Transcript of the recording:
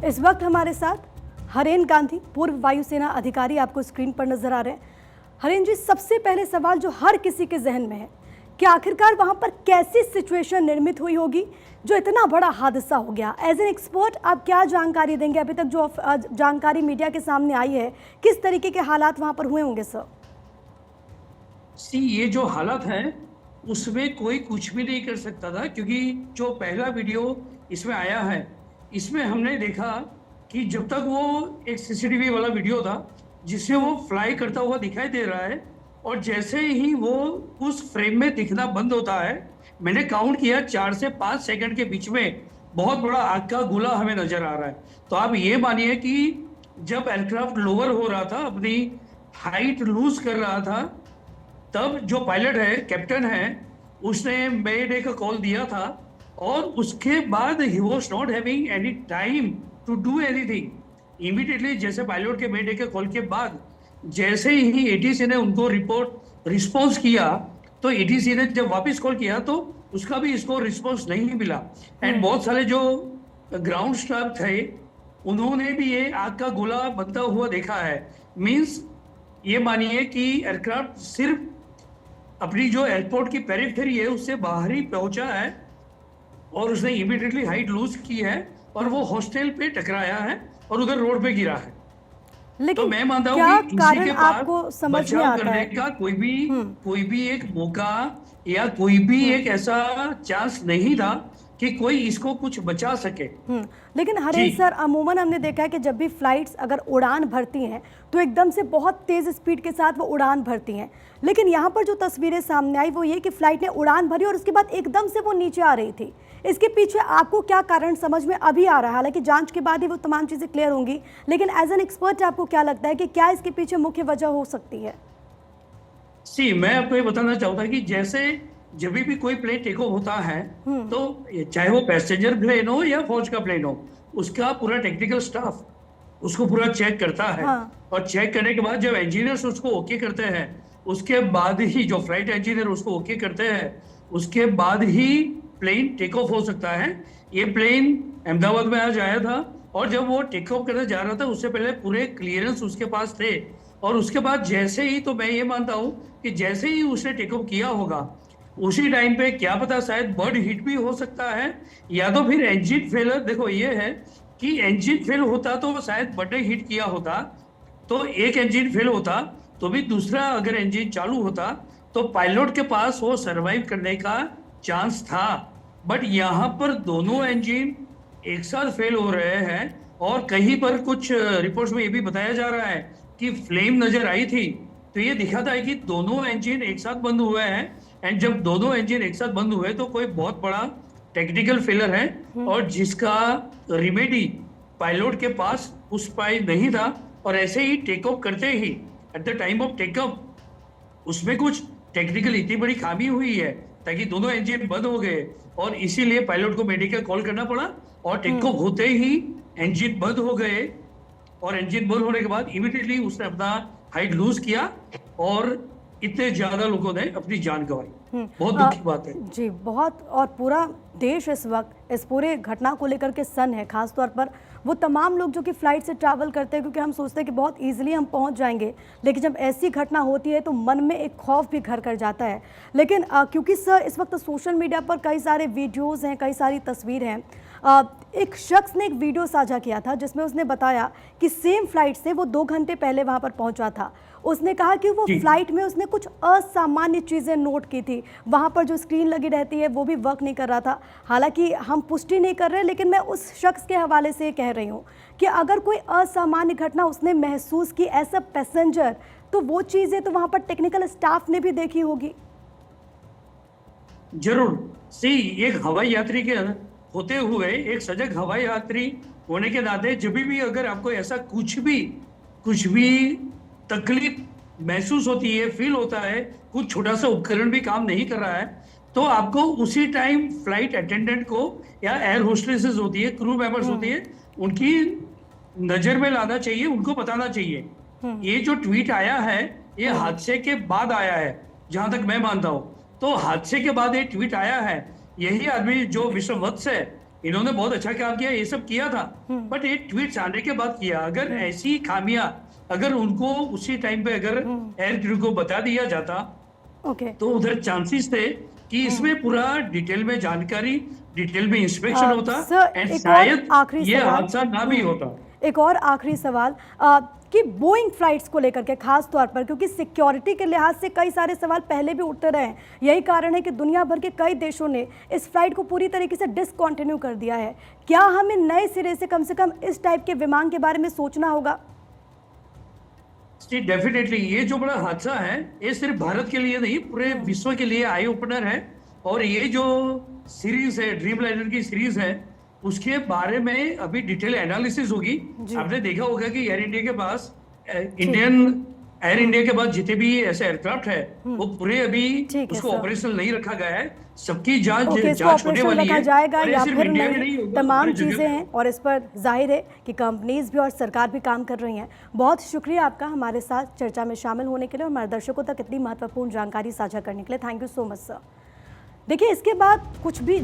इस वक्त हमारे साथ हरेन गांधी, पूर्व वायुसेना अधिकारी, आपको स्क्रीन पर नजर आ रहे हैं। हरेन जी, सबसे पहले सवाल जो हर किसी के जहन में है कि आखिरकार वहां पर कैसी सिचुएशन निर्मित हुई होगी जो इतना बड़ा हादसा हो गया। एज एन एक्सपर्ट आप क्या जानकारी देंगे? अभी तक जो जानकारी मीडिया के सामने आई है, किस तरीके के हालात वहां पर हुए होंगे सर? ये जो हालत है उसमें कोई कुछ भी नहीं कर सकता था, क्योंकि जो पहला वीडियो इसमें आया है इसमें हमने देखा कि जब तक वो एक सीसीटीवी वाला वीडियो था जिसमें वो फ्लाई करता हुआ दिखाई दे रहा है, और जैसे ही वो उस फ्रेम में दिखना बंद होता है, मैंने काउंट किया 4 से 5 सेकंड के बीच में बहुत बड़ा आग का गोला हमें नजर आ रहा है। तो आप ये मानिए कि जब एयरक्राफ्ट लोअर हो रहा था, अपनी हाइट लूज कर रहा था, तब जो पायलट है, कैप्टन है, उसने मेडे का कॉल दिया था, और उसके बाद he was not having any time to do anything. Immediately जैसे पायलट के मेडे के कॉल के बाद जैसे ही एटीसी ने उनको रिस्पॉन्स किया, तो एटीसी ने जब वापस कॉल किया तो उसका भी इसको रिस्पॉन्स नहीं मिला। एंड बहुत सारे जो ग्राउंड स्टाफ थे उन्होंने भी ये आग का गोला बनता हुआ देखा है। मींस ये मानिए कि एयरक्राफ्ट सिर्फ अपनी जो एयरपोर्ट की पेरिफेरी है उससे बाहर ही पहुंचा है, और उसने इमीडिएटली हाइट लूज की है और वो हॉस्टल पे टकराया है और उधर रोड पे गिरा है। लेकिन तो मैं मानता हूँ क्या कि किसी कारण के आपको पास समझ में बचाव आता करने है? का कोई भी एक मौका या कोई भी एक ऐसा चांस नहीं था कि कोई इसको कुछ बचा सके। लेकिन जी। हरेन सर, अमूमन हमने देखा है कि जब भी फ्लाइट्स अगर उड़ान भरती हैं तो एकदम से बहुत तेज़ स्पीड के साथ वो उड़ान भरती हैं, लेकिन यहाँ पर जो तस्वीरें सामने आई वो ये कि फ्लाइट ने उड़ान भरी और उसके बाद एकदम से वो नीचे आ रही थी। इसके पीछे आपको क्या कारण समझ में अभी आ रहा है? हालांकि जांच के बाद ही वो तमाम चीज़ें क्लियर होंगी, लेकिन एज एन एक्सपर्ट आपको क्या लगता है कि क्या इसके पीछे मुख्य वजह हो सकती है? मैं आपको ये बताना चाहता कि जैसे जब भी कोई प्लेन टेक ऑफ होता है, तो चाहे वो पैसेंजर प्लेन हो या फौज का प्लेन हो, उसका पूरा टेक्निकल स्टाफ उसको पूरा चेक करता है। हाँ। और चेक करने के बाद जब इंजीनियर्स उसको ओके करते हैं, उसके बाद ही जो फ्लाइट इंजीनियर उसको ओके करते हैं, उसके बाद ही प्लेन टेक ऑफ हो सकता है। ये प्लेन अहमदाबाद में आज आया था, और जब वो टेक ऑफ करने जा रहा था उससे पहले पूरे क्लियरेंस उसके पास थे, और उसके बाद जैसे ही, तो मैं ये मानता हूँ कि जैसे ही उसने टेक ऑफ किया होगा उसी टाइम पे क्या पता शायद बर्ड हिट भी हो सकता है, या तो फिर इंजन फेलर। देखो ये है कि इंजन फेल होता तो शायद बर्ड ने हिट किया होता, तो एक इंजन फेल होता तो भी दूसरा अगर इंजन चालू होता तो पायलट के पास वो सरवाइव करने का चांस था। बट यहाँ पर दोनों इंजन एक साथ फेल हो रहे हैं, और कहीं पर कुछ रिपोर्ट्स में ये भी बताया जा रहा है कि फ्लेम नजर आई थी, तो ये दिखाता है कि दोनों इंजन एक साथ बंद हुए हैं। एंड जब दोनों इंजन एक साथ बंद हुए तो कोई बहुत बड़ा टेक्निकल फेलर है, और जिसका रिमेडी पायलट के पास उस पाई नहीं था। और ऐसे ही टेक ऑफ करते ही, at the time of take off, उसमें कुछ टेक्निकल इतनी बड़ी खामी हुई है ताकि दोनों इंजन बंद हो गए, और इसीलिए पायलट को मेडिकल कॉल करना पड़ा, और टेक ऑफ होते ही इंजन बंद हो गए, और इंजन बंद होने के बाद इमीडिएटली उसने अपना हाइट लूज किया, और इतने ज्यादा लोगों ने अपनी जान गंवाई। बहुत दुख की बात है जी, बहुत। और पूरा देश इस वक्त इस पूरे घटना को लेकर के सन है, खासतौर पर वो तमाम लोग जो कि फ़्लाइट से ट्रैवल करते हैं, क्योंकि हम सोचते हैं कि बहुत इजीली हम पहुंच जाएंगे, लेकिन जब ऐसी घटना होती है तो मन में एक खौफ भी घर कर जाता है। लेकिन क्योंकि सर इस वक्त सोशल मीडिया पर कई सारे वीडियोज़ हैं, कई सारी तस्वीरें हैं, एक शख्स ने एक वीडियो साझा किया था जिसमें उसने बताया कि सेम फ्लाइट से वो 2 घंटे पहले वहाँ पर पहुँचा था। उसने कहा कि वो फ्लाइट में उसने कुछ असामान्य चीज़ें नोट की थी, वहाँ पर जो स्क्रीन लगी रहती है वो भी वर्क नहीं कर रहा था। हालांकि हम पुष्टि नहीं कर रहे, लेकिन मैं उस शख्स के हवाले से कह रही हूँ कि अगर कोई असामान्य घटना उसने महसूस की एज अ पैसेंजर, तो वो चीज़ें तो वहाँ पर टेक्निकल स्टाफ ने भी देखी होगी। जरूर। एक हवाई यात्री के होते हुए, एक सजग हवाई यात्री होने के नाते, जब भी अगर आपको ऐसा कुछ भी तकलीफ महसूस होती है, फील होता है, कुछ छोटा सा उपकरण भी काम नहीं कर रहा है, तो आपको उसी टाइम फ्लाइट अटेंडेंट को या एयर होस्टेसेस होती है, क्रू मेंबर्स होती है, उनकी नजर में लाना चाहिए, उनको बताना चाहिए। ये जो ट्वीट आया है ये हादसे के बाद आया है, जहां तक मैं मानता हूं। तो हादसे के बाद ये ट्वीट आया है, यही आदमी जो विश्ववत्स है इन्होंने बहुत अच्छा काम किया, ये सब किया था, बट ये ट्वीट्स आने के बाद किया। अगर ऐसी खामियां अगर उनको उसी टाइम पे अगर एयर क्रू को बता दिया जाता ओके। तो उधर चांसेस थे कि इसमें पूरा डिटेल में जानकारी, डिटेल में इंस्पेक्शन होता सर, एंड एक और शायद आखिरी ये सवाल। हादसा ना भी होता। एक और आखिरी सवाल कि बोइंग फ्लाइट्स को लेकर के खास तौर पर, क्योंकि सिक्योरिटी के लिहाज से कई सारे सवाल पहले भी उठते रहे हैं, यही कारण है कि दुनिया भर के कई देशों ने इस फ्लाइट को पूरी तरीके से डिसकंटिन्यू कर दिया है। क्या हमें नए सिरे से कम इस टाइप के विमान के बारे में सोचना होगा? जी डेफिनेटली, ये जो बड़ा हादसा है ये सिर्फ भारत के लिए नहीं, पूरे विश्व के लिए आई ओपनर है। और ये जो सीरीज है, ड्रीम लाइनर की सीरीज है, उसके बारे में अभी डिटेल एनालिसिस होगी। आपने देखा होगा कि एयर इंडिया के पास एयर इंडिया के पास जितने भी ऐसे एयरक्राफ्ट है वो पूरे अभी ठीक है उसको सर। ऑपरेशनल नहीं रखा गया है। सबकी जांच ओके, इसको जांच होने ऑपरेशन वाली रखा है जाएगा और ये या सिर्फ फिर इंडिया में नहीं, नहीं होगा, तमाम पूरी जगह चीज़ें पे। हैं और इस पर जाहिर है कि कंपनीज भी और सरकार भी काम कर रही हैं। बहुत शुक्रिया आपका हमारे साथ चर्चा में शामिल होने के लिए और हमारे दर्शकों तक इतनी महत्वपूर्ण जानकारी साझा करने के लिए। Thank you so much sir. देखिए, इसके बाद कुछ भी